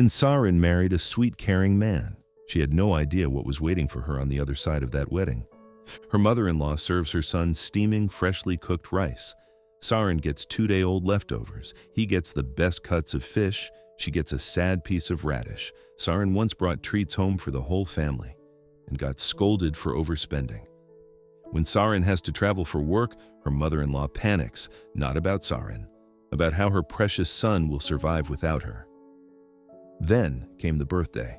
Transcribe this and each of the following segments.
Sa-rin married a sweet, caring man. She had no idea what was waiting for her on the other side of that wedding. Her mother-in-law serves her son steaming, freshly cooked rice. Sa-rin gets 2-day-old leftovers. He gets the best cuts of fish. She gets a sad piece of radish. Sa-rin once brought treats home for the whole family and got scolded for overspending. When Sa-rin has to travel for work, her mother-in-law panics, not about Sa-rin, about how her precious son will survive without her. Then came the birthday.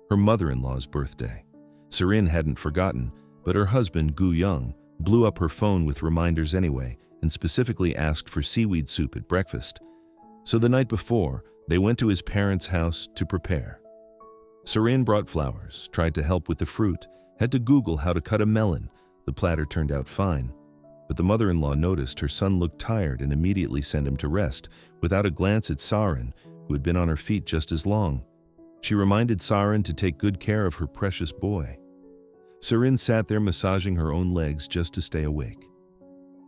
Her mother-in-law's birthday. Sa-rin hadn't forgotten, but her husband, Gu-young, blew up her phone with reminders anyway and specifically asked for seaweed soup at breakfast. So the night before, they went to his parents' house to prepare. Sa-rin brought flowers, tried to help with the fruit, had to Google how to cut a melon. The platter turned out fine, but the mother-in-law noticed her son looked tired and immediately sent him to rest, without a glance at Sa-rin, who had been on her feet just as long. She reminded Sa-rin to take good care of her precious boy. Sa-rin sat there massaging her own legs just to stay awake.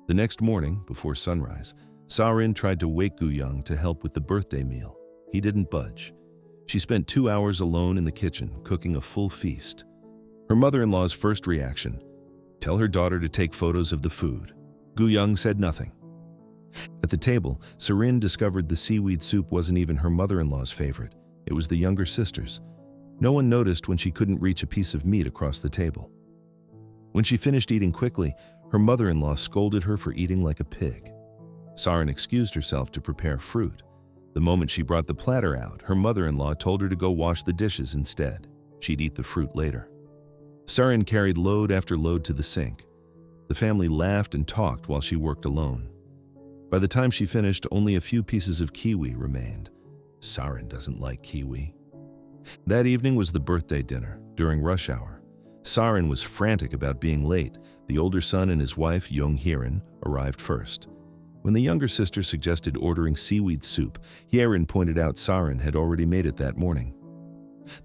The next morning, before sunrise, Sa-rin tried to wake Gu-young to help with the birthday meal. He didn't budge. She spent 2 hours alone in the kitchen, cooking a full feast. Her mother-in-law's first reaction: tell her daughter to take photos of the food. Gu-young said nothing. At the table, Sa-rin discovered the seaweed soup wasn't even her mother-in-law's favorite. It was the younger sister's. No one noticed when she couldn't reach a piece of meat across the table. When she finished eating quickly, her mother-in-law scolded her for eating like a pig. Sa-rin excused herself to prepare fruit. The moment she brought the platter out, her mother-in-law told her to go wash the dishes instead. She'd eat the fruit later. Sa-rin carried load after load to the sink. The family laughed and talked while she worked alone. By the time she finished, only a few pieces of kiwi remained. Sa-rin doesn't like kiwi. That evening was the birthday dinner, during rush hour. Sa-rin was frantic about being late. The older son and his wife, Hye-rin, arrived first. When the younger sister suggested ordering seaweed soup, Hye-rin pointed out Sa-rin had already made it that morning.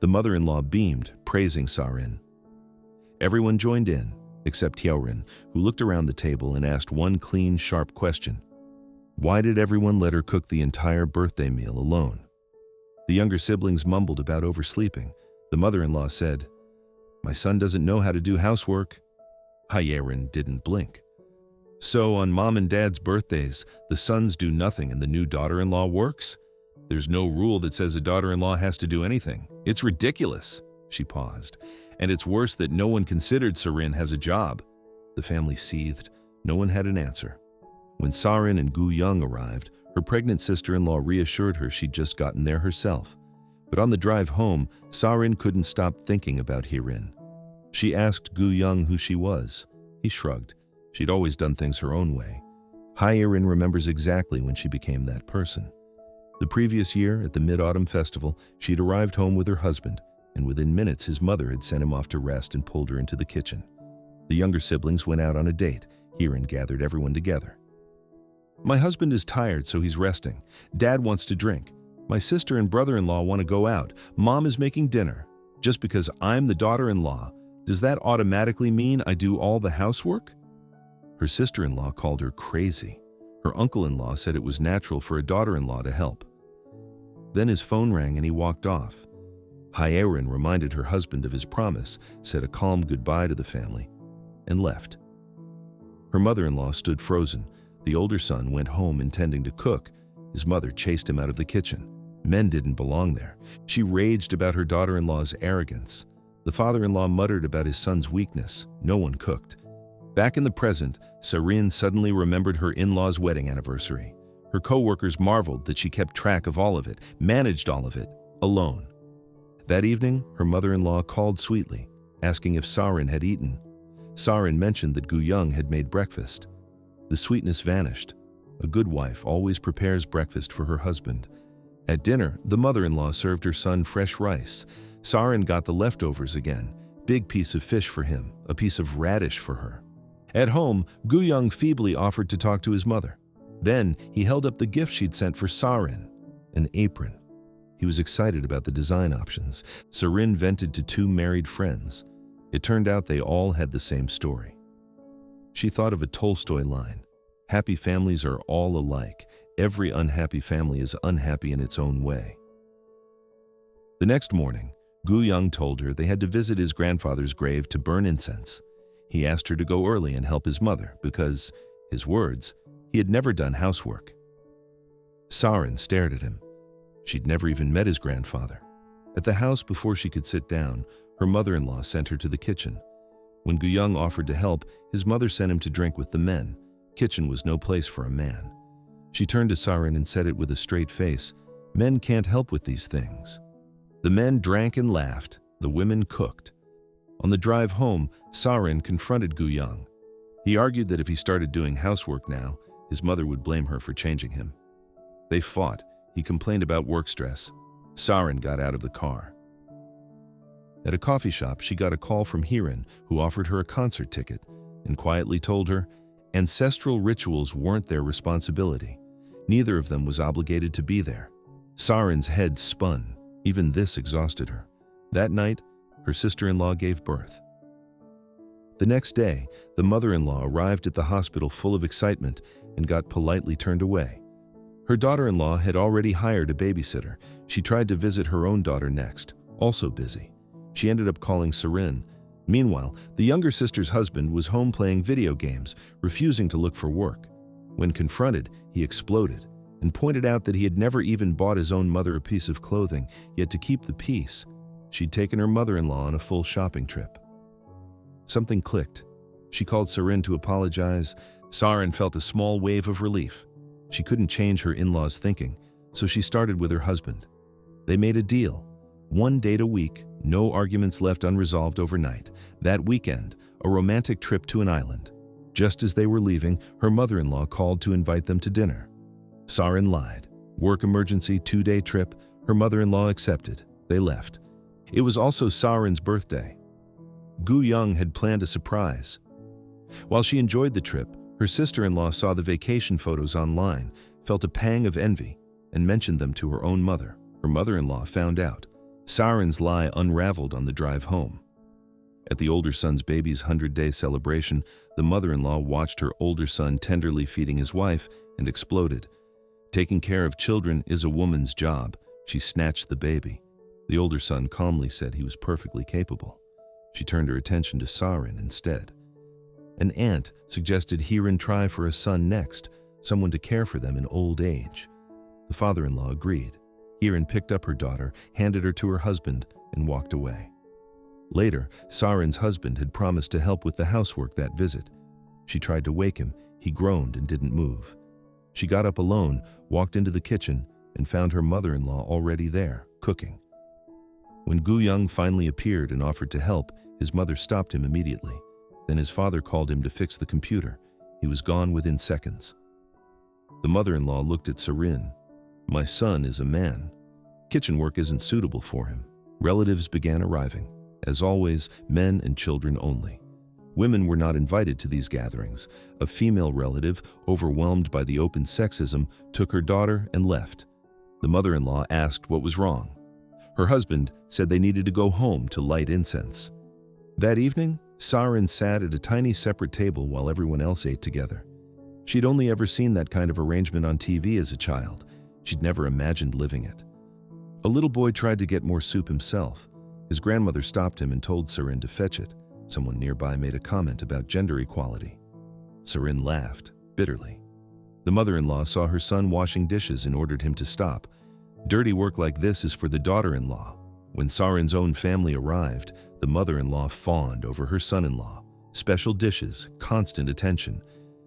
The mother-in-law beamed, praising Sa-rin. Everyone joined in, except Hye-rin, who looked around the table and asked one clean, sharp question. Why did everyone let her cook the entire birthday meal alone? The younger siblings mumbled about oversleeping. The mother-in-law said, "My son doesn't know how to do housework." Hye-rin didn't blink. So on mom and dad's birthdays, the sons do nothing and the new daughter-in-law works? There's no rule that says a daughter-in-law has to do anything. It's ridiculous. She paused. And it's worse that no one considered Sa-rin has a job. The family seethed. No one had an answer. When Sa-rin and Gu-young arrived, her pregnant sister-in-law reassured her she'd just gotten there herself. But on the drive home, Sa-rin couldn't stop thinking about Hye-rin. She asked Gu-young who she was. He shrugged. She'd always done things her own way. Hye-rin remembers exactly when she became that person. The previous year, at the Mid-Autumn Festival, she'd arrived home with her husband, and within minutes his mother had sent him off to rest and pulled her into the kitchen. The younger siblings went out on a date. Hye-rin gathered everyone together. My husband is tired, so he's resting. Dad wants to drink. My sister and brother-in-law want to go out. Mom is making dinner. Just because I'm the daughter-in-law, does that automatically mean I do all the housework? Her sister-in-law called her crazy. Her uncle-in-law said it was natural for a daughter-in-law to help. Then his phone rang and he walked off. Hye-rin reminded her husband of his promise, said a calm goodbye to the family, and left. Her mother-in-law stood frozen. The older son went home intending to cook. His mother chased him out of the kitchen. Men didn't belong there. She raged about her daughter-in-law's arrogance. The father-in-law muttered about his son's weakness. No one cooked. Back in the present, Sa-rin suddenly remembered her in-law's wedding anniversary. Her co-workers marveled that she kept track of all of it, managed all of it, alone. That evening, her mother-in-law called sweetly, asking if Sa-rin had eaten. Sa-rin mentioned that Gu-young had made breakfast. The sweetness vanished. A good wife always prepares breakfast for her husband. At dinner, the mother-in-law served her son fresh rice. Sa-rin got the leftovers again. Big piece of fish for him, a piece of radish for her. At home, Gu-young feebly offered to talk to his mother. Then he held up the gift she'd sent for Sa-rin, an apron. He was excited about the design options. Sa-rin vented to 2 married friends. It turned out they all had the same story. She thought of a Tolstoy line, "Happy families are all alike. Every unhappy family is unhappy in its own way." The next morning, Gu Young told her they had to visit his grandfather's grave to burn incense. He asked her to go early and help his mother because, his words, he had never done housework. Sa-rin stared at him. She'd never even met his grandfather. At the house, before she could sit down, her mother-in-law sent her to the kitchen. When Gu Young offered to help, his mother sent him to drink with the men. Kitchen was no place for a man. She turned to Sa-rin and said it with a straight face, "Men can't help with these things." The men drank and laughed. The women cooked. On the drive home, Sa-rin confronted Gu Young. He argued that if he started doing housework now, his mother would blame her for changing him. They fought. He complained about work stress. Sa-rin got out of the car. At a coffee shop, she got a call from Sa-rin, who offered her a concert ticket and quietly told her ancestral rituals weren't their responsibility. Neither of them was obligated to be there. Sa-rin's head spun. Even this exhausted her. That night, her sister-in-law gave birth. The next day, the mother-in-law arrived at the hospital full of excitement and got politely turned away. Her daughter-in-law had already hired a babysitter. She tried to visit her own daughter next, also busy. She ended up calling Sa-rin. Meanwhile, the younger sister's husband was home playing video games, refusing to look for work. When confronted, he exploded and pointed out that he had never even bought his own mother a piece of clothing, yet to keep the peace, she'd taken her mother-in-law on a full shopping trip. Something clicked. She called Sa-rin to apologize. Sa-rin felt a small wave of relief. She couldn't change her in-laws' thinking, so she started with her husband. They made a deal. 1 date a week, no arguments left unresolved overnight. That weekend, a romantic trip to an island. Just as they were leaving, her mother-in-law called to invite them to dinner. Sa-rin lied. Work emergency, 2-day trip. Her mother-in-law accepted. They left. It was also Sa-rin's birthday. Gu Young had planned a surprise. While she enjoyed the trip, her sister-in-law saw the vacation photos online, felt a pang of envy, and mentioned them to her own mother. Her mother-in-law found out. Sa-rin's lie unraveled on the drive home. At the older son's baby's 100-day celebration, the mother-in-law watched her older son tenderly feeding his wife and exploded. Taking care of children is a woman's job. She snatched the baby. The older son calmly said he was perfectly capable. She turned her attention to Sa-rin instead. An aunt suggested Sa-rin try for a son next, someone to care for them in old age. The father-in-law agreed. Sa-rin picked up her daughter, handed her to her husband, and walked away. Later, Sa-rin's husband had promised to help with the housework that visit. She tried to wake him. He groaned and didn't move. She got up alone, walked into the kitchen, and found her mother-in-law already there, cooking. When Gu Young finally appeared and offered to help, his mother stopped him immediately. Then his father called him to fix the computer. He was gone within seconds. The mother-in-law looked at Sa-rin. "My son is a man. Kitchen work isn't suitable for him." Relatives began arriving. As always, men and children only. Women were not invited to these gatherings. A female relative, overwhelmed by the open sexism, took her daughter and left. The mother-in-law asked what was wrong. Her husband said they needed to go home to light incense. That evening, Sa-rin sat at a tiny separate table while everyone else ate together. She'd only ever seen that kind of arrangement on TV as a child. She'd never imagined living it. A little boy tried to get more soup himself. His grandmother stopped him and told Sa-rin to fetch it. Someone nearby made a comment about gender equality. Sa-rin laughed, bitterly. The mother-in-law saw her son washing dishes and ordered him to stop. Dirty work like this is for the daughter-in-law. When Sa-rin's own family arrived, the mother-in-law fawned over her son-in-law. Special dishes, constant attention.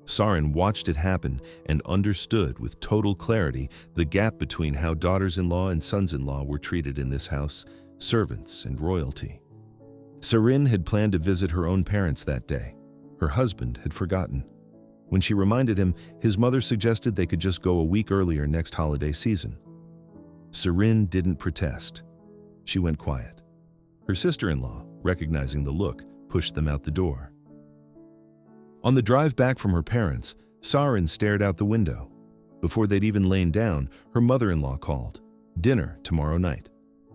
Sa-rin watched it happen and understood with total clarity the gap between how daughters-in-law and sons-in-law were treated in this house, servants and royalty. Sa-rin had planned to visit her own parents that day. Her husband had forgotten. When she reminded him, his mother suggested they could just go a week earlier next holiday season. Sa-rin didn't protest. She went quiet. Her sister-in-law, recognizing the look, pushed them out the door. On the drive back from her parents, Sa-rin stared out the window. Before they'd even lain down, her mother-in-law called. "Dinner tomorrow night."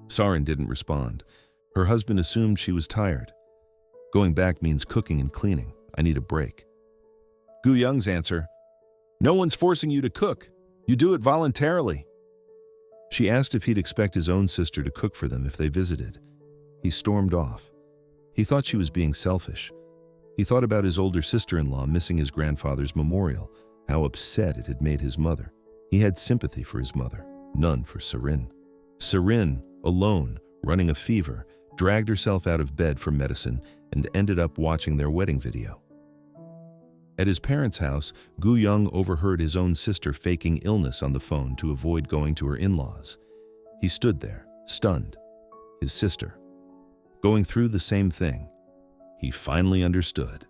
Sa-rin didn't respond. Her husband assumed she was tired. "Going back means cooking and cleaning. I need a break." Gu Young's answer, "No one's forcing you to cook. You do it voluntarily." She asked if he'd expect his own sister to cook for them if they visited. He stormed off. He thought she was being selfish. He thought about his older sister-in-law missing his grandfather's memorial, how upset it had made his mother. He had sympathy for his mother, none for Sa-rin. Sa-rin, alone, running a fever, dragged herself out of bed for medicine and ended up watching their wedding video. At his parents' house, Gu-young overheard his own sister faking illness on the phone to avoid going to her in-laws. He stood there, stunned. His sister, going through the same thing. He finally understood.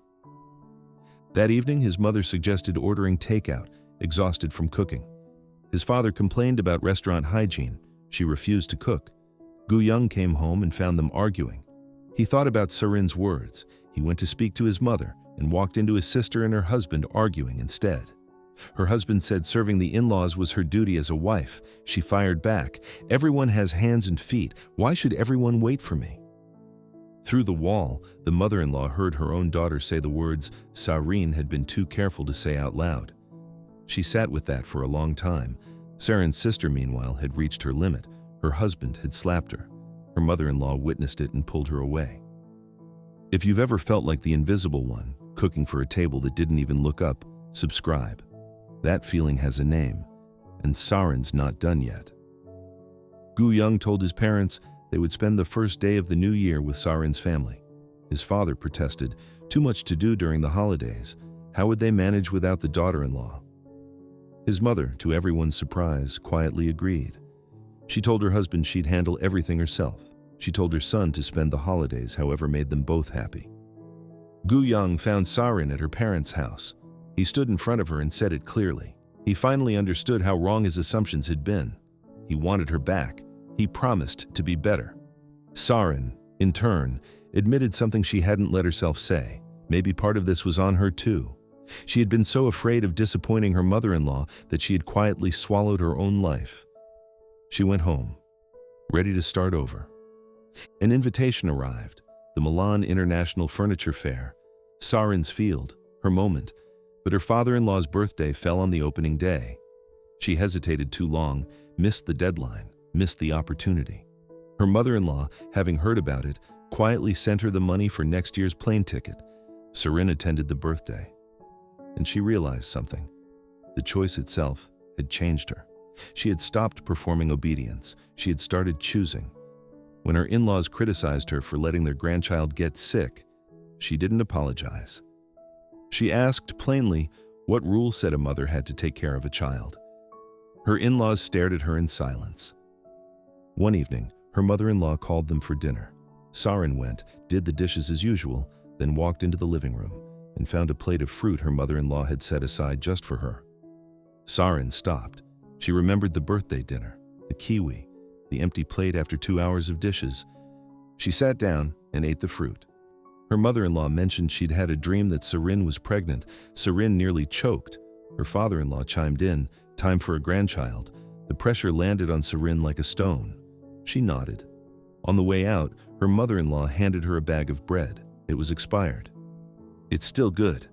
That evening, his mother suggested ordering takeout, exhausted from cooking. His father complained about restaurant hygiene. She refused to cook. Gu-young came home and found them arguing. He thought about Sa-rin's words. He went to speak to his mother and walked into his sister and her husband arguing instead. Her husband said serving the in-laws was her duty as a wife. She fired back, "Everyone has hands and feet. Why should everyone wait for me?" Through the wall, the mother-in-law heard her own daughter say the words Sa-rin had been too careful to say out loud. She sat with that for a long time. Sa-rin's sister, meanwhile, had reached her limit. Her husband had slapped her. Her mother-in-law witnessed it and pulled her away. If you've ever felt like the invisible one, cooking for a table that didn't even look up, subscribe. That feeling has a name, and Sa-rin's not done yet. Gu-young told his parents they would spend the first day of the new year with Sa-rin's family. His father protested, too much to do during the holidays. How would they manage without the daughter-in-law? His mother, to everyone's surprise, quietly agreed. She told her husband she'd handle everything herself. She told her son to spend the holidays however made them both happy. Gu-young found Sa-rin at her parents' house. He stood in front of her and said it clearly. He finally understood how wrong his assumptions had been. He wanted her back. He promised to be better. Sa-rin, in turn, admitted something she hadn't let herself say. Maybe part of this was on her too. She had been so afraid of disappointing her mother-in-law that she had quietly swallowed her own life. She went home, ready to start over. An invitation arrived, the Milan International Furniture Fair, Sa-rin's field, her moment, but her father-in-law's birthday fell on the opening day. She hesitated too long, missed the deadline, missed the opportunity. Her mother-in-law, having heard about it, quietly sent her the money for next year's plane ticket. Sa-rin attended the birthday, and she realized something. The choice itself had changed her. She had stopped performing obedience. She had started choosing. When her in-laws criticized her for letting their grandchild get sick, she didn't apologize. She asked plainly what rule said a mother had to take care of a child. Her in-laws stared at her in silence. One evening, her mother-in-law called them for dinner. Sa-rin went, did the dishes as usual, then walked into the living room and found a plate of fruit her mother-in-law had set aside just for her. Sa-rin stopped. She remembered the birthday dinner, the kiwi, the empty plate after 2 hours of dishes. She sat down and ate the fruit. Her mother-in-law mentioned she'd had a dream that Sa-rin was pregnant. Sa-rin nearly choked. Her father-in-law chimed in, time for a grandchild. The pressure landed on Sa-rin like a stone. She nodded. On the way out, her mother-in-law handed her a bag of bread. It was expired. "It's still good."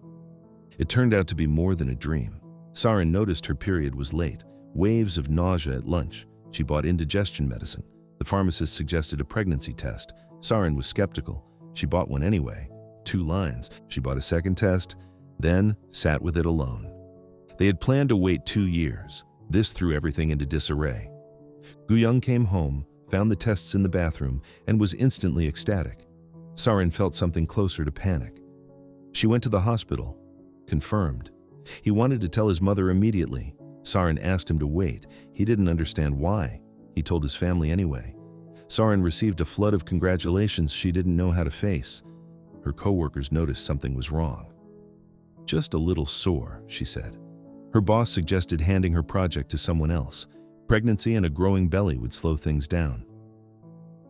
It turned out to be more than a dream. Sa-rin noticed her period was late. Waves of nausea at lunch. She bought indigestion medicine. The pharmacist suggested a pregnancy test. Sa-rin was skeptical. She bought one anyway. 2 lines. She bought a second test, then sat with it alone. They had planned to wait 2 years. This threw everything into disarray. Gu-young came home, found the tests in the bathroom, and was instantly ecstatic. Sa-rin felt something closer to panic. She went to the hospital. Confirmed. He wanted to tell his mother immediately. Sa-rin asked him to wait. He didn't understand why. He told his family anyway. Sa-rin received a flood of congratulations she didn't know how to face. Her co-workers noticed something was wrong. "Just a little sore," she said. Her boss suggested handing her project to someone else. Pregnancy and a growing belly would slow things down.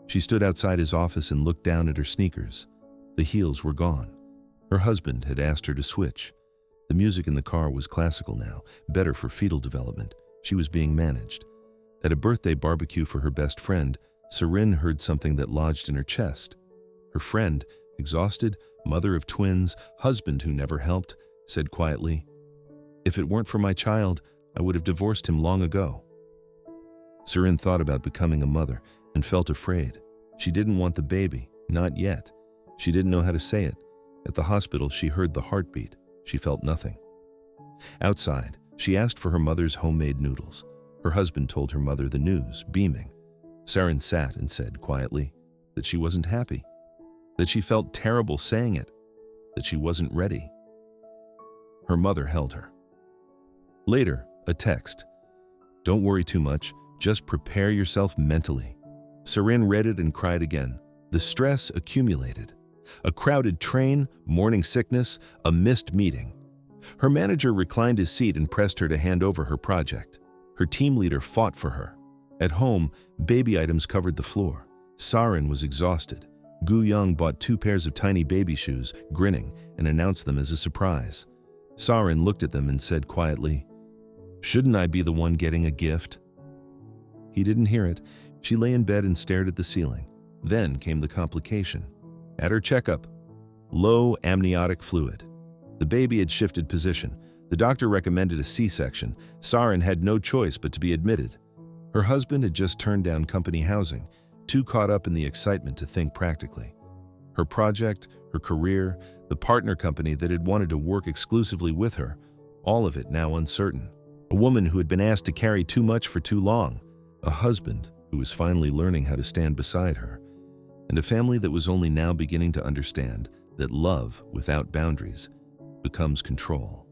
She stood outside his office and looked down at her sneakers. The heels were gone. Her husband had asked her to switch. The music in the car was classical now, better for fetal development. She was being managed. At a birthday barbecue for her best friend, Sa-rin heard something that lodged in her chest. Her friend, exhausted, mother of twins, husband who never helped, said quietly, "If it weren't for my child, I would have divorced him long ago." Sa-rin thought about becoming a mother and felt afraid. She didn't want the baby, not yet. She didn't know how to say it. At the hospital, she heard the heartbeat. She felt nothing. Outside, she asked for her mother's homemade noodles. Her husband told her mother the news, beaming. Sa-rin sat and said quietly that she wasn't happy, that she felt terrible saying it, that she wasn't ready. Her mother held her. Later, a text. "Don't worry too much, just prepare yourself mentally." Sa-rin read it and cried again. The stress accumulated. A crowded train, morning sickness, a missed meeting. Her manager reclined his seat and pressed her to hand over her project. Her team leader fought for her. At home, baby items covered the floor. Sa-rin was exhausted. Gu-young bought 2 pairs of tiny baby shoes, grinning, and announced them as a surprise. Sa-rin looked at them and said quietly, "Shouldn't I be the one getting a gift?" He didn't hear it. She lay in bed and stared at the ceiling. Then came the complication. At her checkup, low amniotic fluid. The baby had shifted position. The doctor recommended a C-section. Sa-rin had no choice but to be admitted. Her husband had just turned down company housing, too caught up in the excitement to think practically. Her project, her career, the partner company that had wanted to work exclusively with her, all of it now uncertain. A woman who had been asked to carry too much for too long. A husband who was finally learning how to stand beside her. And a family that was only now beginning to understand that love without boundaries becomes control.